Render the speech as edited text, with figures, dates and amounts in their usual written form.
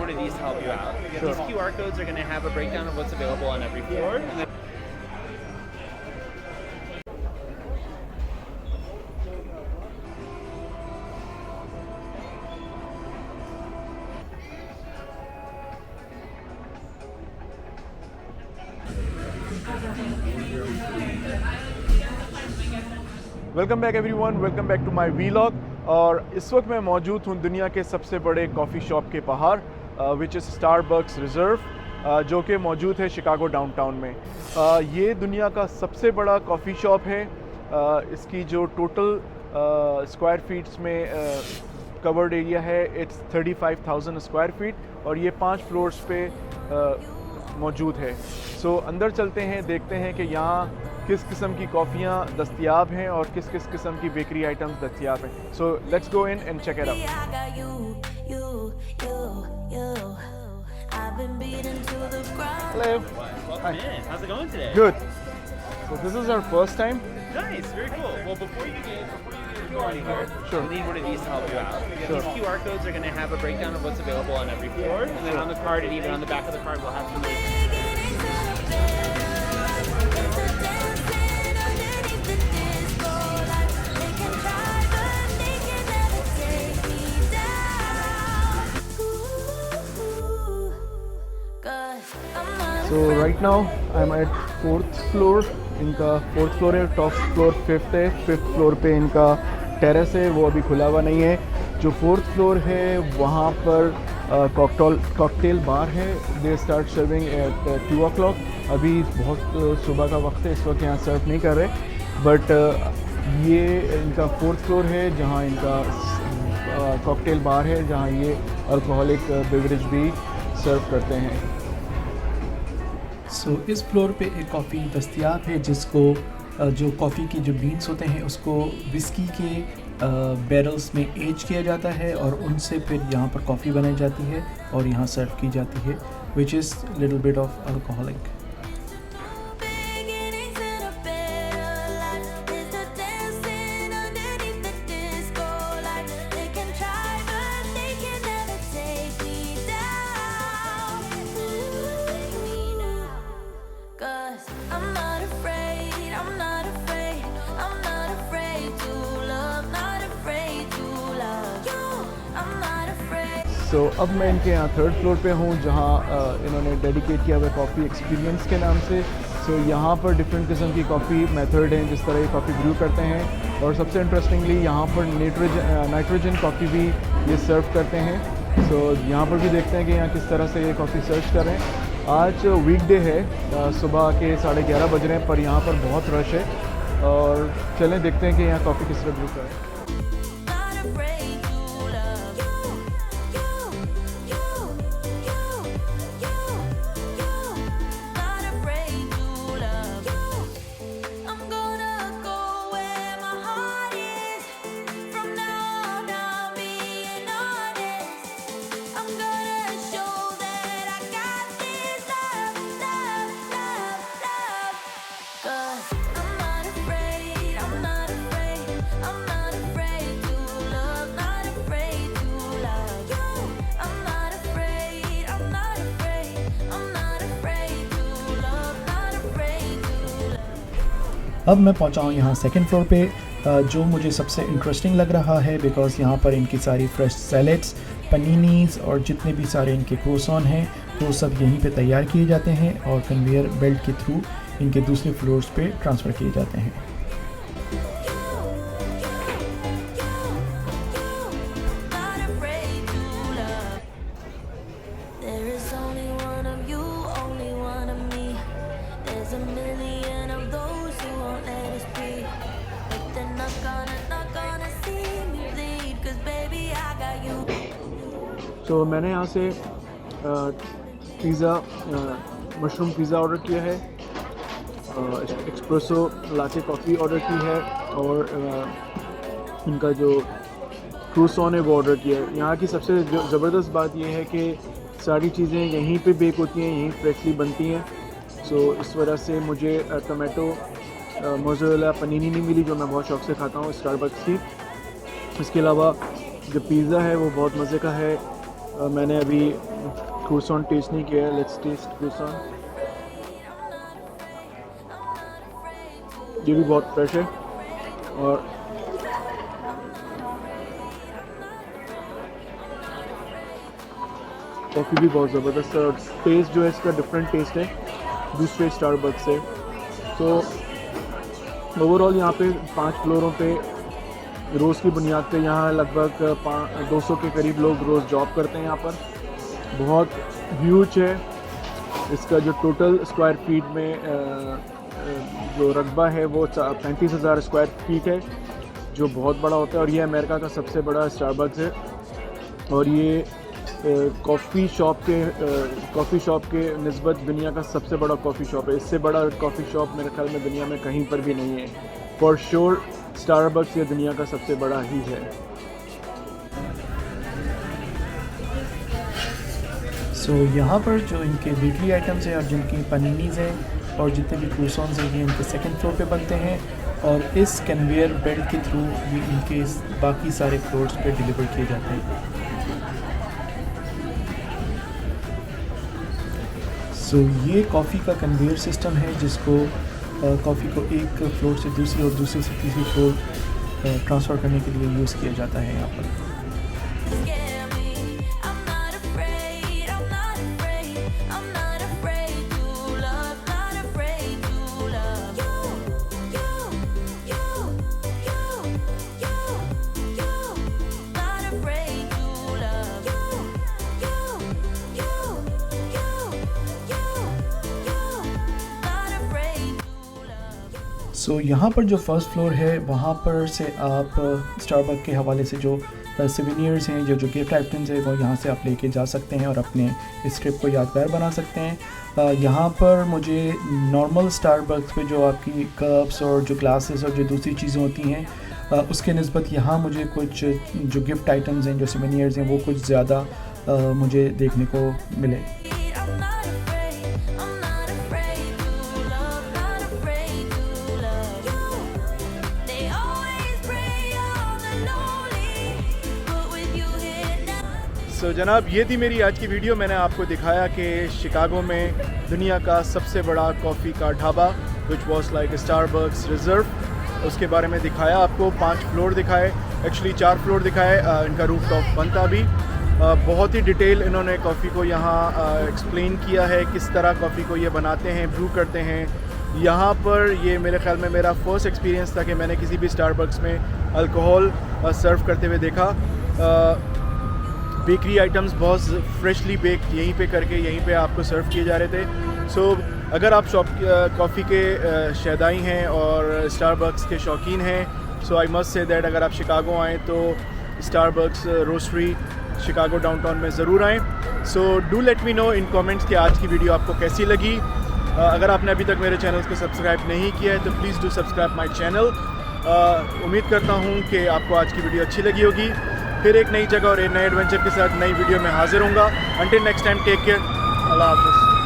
one of these to help you out. Sure. These QR codes are going to have a breakdown of what's available on every floor. And then welcome back everyone, welcome back to my vlog. और इस वक्त मैं मौजूद हूँ दुनिया के सबसे बड़े कॉफ़ी शॉप के बाहर, विच इज़ स्टारबक्स रिज़र्व, जो कि मौजूद है शिकागो डाउनटाउन में। ये दुनिया का सबसे बड़ा कॉफ़ी शॉप है। इसकी जो टोटल स्क्वायर फीट्स में कवर्ड एरिया है, इट्स 35,000 स्क्वायर फीट और ये 5 फ्लोर्स पे मौजूद है। सो अंदर चलते हैं, देखते हैं कि यहाँ किस किस्म की कॉफ़ियाँ दस्तयाब हैं और किस किस किस्म की बेकरी आइटम्स दस्तयाब हैं। So let's go in and check it out. Hello. welcome in. How's it going today? Good. So this is our first time. Nice, very cool. Well, before you get going anywhere, Sure. you need one of these to help you out. Sure. These QR codes are going to have a breakdown of what's available on every floor, and then on the card and even on the back of the card, we'll have some links. So right now I'm at 4th floor। इनका 4th floor है, top floor 5th है। 5th floor पे इनका terrace है, वो अभी खुला हुआ नहीं है। जो 4th फ्लोर है वहाँ पर कॉकटेल बार है। They start serving at 2 o'clock। अभी बहुत सुबह का वक्त है, इस वक्त यहाँ सर्व नहीं कर रहे, बट ये इनका 4th फ्लोर है जहाँ इनका कॉकटेल बार है, जहाँ ये अल्कोहलिक बेवरेज भी सर्व करते हैं। सो इस फ्लोर पे एक कॉफ़ी दस्तयाब है जिसको जो कॉफ़ी की जो बीन्स होते हैं उसको विस्की के बैरल्स में एज किया जाता है और उनसे फिर यहाँ पर कॉफ़ी बनाई जाती है और यहाँ सर्व की जाती है, which is little bit of alcoholic. तो अब मैं इनके यहाँ 3rd फ्लोर पे हूँ जहाँ इन्होंने डेडिकेट किया हुआ है कॉफ़ी एक्सपीरियंस के नाम से। सो यहाँ पर डिफरेंट किस्म की कॉफ़ी मेथड हैं जिस तरह ये कॉफ़ी ब्रू करते हैं, और सबसे इंटरेस्टिंगली यहाँ पर नाइट्रोजन कॉफ़ी भी ये सर्व करते हैं। सो यहाँ पर भी देखते हैं कि यहाँ किस तरह से ये कॉफ़ी सर्च कर रहे हैं। आज वीकडे है, सुबह के 11:30 बज रहे हैं, पर यहाँ पर बहुत रश है। और चलें देखते हैं कि यहाँ कॉफ़ी किस तरह ब्रू कर रहे हैं। अब मैं पहुंचा हूं यहाँ 2nd फ्लोर पे, जो मुझे सबसे इंटरेस्टिंग लग रहा है बिकॉज़ यहाँ पर इनकी सारी फ्रेश सैलेड्स, पनीनीज़ और जितने भी सारे इनके क्रोसान हैं वो सब यहीं पे तैयार किए जाते हैं और कन्वेयर बेल्ट के थ्रू इनके दूसरे फ्लोर्स पे ट्रांसफ़र किए जाते हैं। तो मैंने यहाँ से पिज़्ज़ा, मशरूम पिज़्ज़ा ऑर्डर किया है, एक्सप्रेसो लाटे कॉफ़ी ऑर्डर की है और इनका जो क्रूसॉन है वो ऑर्डर किया है। यहाँ की सबसे ज़बरदस्त बात यह है कि सारी चीज़ें यहीं पे बेक होती हैं, यहीं फ्रेशली बनती हैं। सो इस वजह से मुझे टोमेटो मोज़रेला पनीनी नहीं मिली, जो मैं बहुत शौक़ से खाता हूँ स्टारबक्स की। इसके अलावा जो पिज़्ज़ा है वो बहुत मज़े का है। मैंने अभी क्रूसॉन टेस्ट नहीं किया है, लेट्स टेस्ट क्रूसॉन। ये भी बहुत फ्रेश है और कॉफ़ी भी बहुत ज़बरदस्त है और टेस्ट जो है इसका डिफरेंट टेस्ट है दूसरे स्टारबक्स से। तो ओवरऑल यहाँ पे 5 फ्लोरों पे रोज़ की बुनियाद पे यहाँ लगभग 200 के करीब लोग रोज़ जॉब करते हैं यहाँ पर। बहुत ह्यूज है इसका जो टोटल स्क्वायर फीट में जो रकबा है वो 35,000 स्क्वायर फीट है, जो बहुत बड़ा होता है और ये अमेरिका का सबसे बड़ा स्टारबक्स है। और ये कॉफ़ी शॉप के निस्बत दुनिया का सबसे बड़ा कॉफ़ी शॉप है। इससे बड़ा कॉफ़ी शॉप मेरे ख्याल में दुनिया में कहीं पर भी नहीं है। फॉर श्योर स्टारबक्स ये दुनिया का सबसे बड़ा ही है। सो यहाँ पर जो इनके बेकरी आइटम्स हैं और जिनकी पनीनीज़ हैं और जितने भी क्रूसॉन्स हैं ये इनके सेकंड फ्लोर पे बनते हैं और इस कन्वेयर बेल्ट के थ्रू ये इनके बाकी सारे फ्लोर्स पे डिलीवर किए जाते हैं। सो ये कॉफ़ी का कन्वेयर सिस्टम है जिसको कॉफ़ी को एक फ्लोर से दूसरी और दूसरी से तीसरी फ्लोर ट्रांसफ़र करने के लिए यूज़ किया जाता है यहाँ पर। सो यहाँ पर जो फर्स्ट फ्लोर है वहाँ पर से आप स्टारबक के हवाले से जो सिविनियर्स हैं जो गिफ्ट आइटम्स हैं वो यहाँ से आप लेके जा सकते हैं और अपने इस ट्रिप को यादगार बना सकते हैं। यहाँ पर मुझे नॉर्मल स्टारबक्स पे जो आपकी कप्स और जो ग्लासेस और जो दूसरी चीज़ें होती हैं उसके निस्बत यहाँ मुझे कुछ जो गिफ्ट आइटम्स हैं जो सिविनियर्स हैं वो कुछ ज़्यादा मुझे देखने को मिले। तो जनाब ये थी मेरी आज की वीडियो। मैंने आपको दिखाया कि शिकागो में दुनिया का सबसे बड़ा कॉफ़ी का dhaba which was like Starbucks reserve, उसके बारे में दिखाया आपको। 5 फ्लोर दिखाए, एक्चुअली 4 फ्लोर दिखाए, इनका रूफ टॉप बनता भी। बहुत ही डिटेल इन्होंने कॉफ़ी को यहाँ एक्सप्लेन किया है किस तरह कॉफ़ी को ये बनाते हैं, ब्रू करते हैं। यहाँ पर ये मेरे ख्याल में मेरा फर्स्ट एक्सपीरियंस था कि मैंने किसी भी स्टारबक्स में अल्कोहल सर्व करते हुए देखा। बेकरी आइटम्स बहुत फ्रेशली बेक्ड यहीं पे करके यहीं पे आपको सर्व किए जा रहे थे। सो अगर आप कॉफ़ी के शैदाई हैं और स्टारबक्स के शौकीन हैं, सो आई मस्ट से दैट अगर आप शिकागो आएँ तो स्टारबक्स रोस्टरी शिकागो डाउनटाउन में ज़रूर आएँ। So do let me know in comments कि आज की वीडियो आपको कैसी लगी। अगर आपने अभी तक मेरे चैनल को सब्सक्राइब नहीं किया है तो please do subscribe my channel. उम्मीद करता हूँ कि आपको आज की वीडियो अच्छी लगी होगी। फिर एक नई जगह और एक नए एडवेंचर के साथ नई वीडियो में हाजिर होऊंगा। Until next time, take care, अल्लाह हाफ़िज़।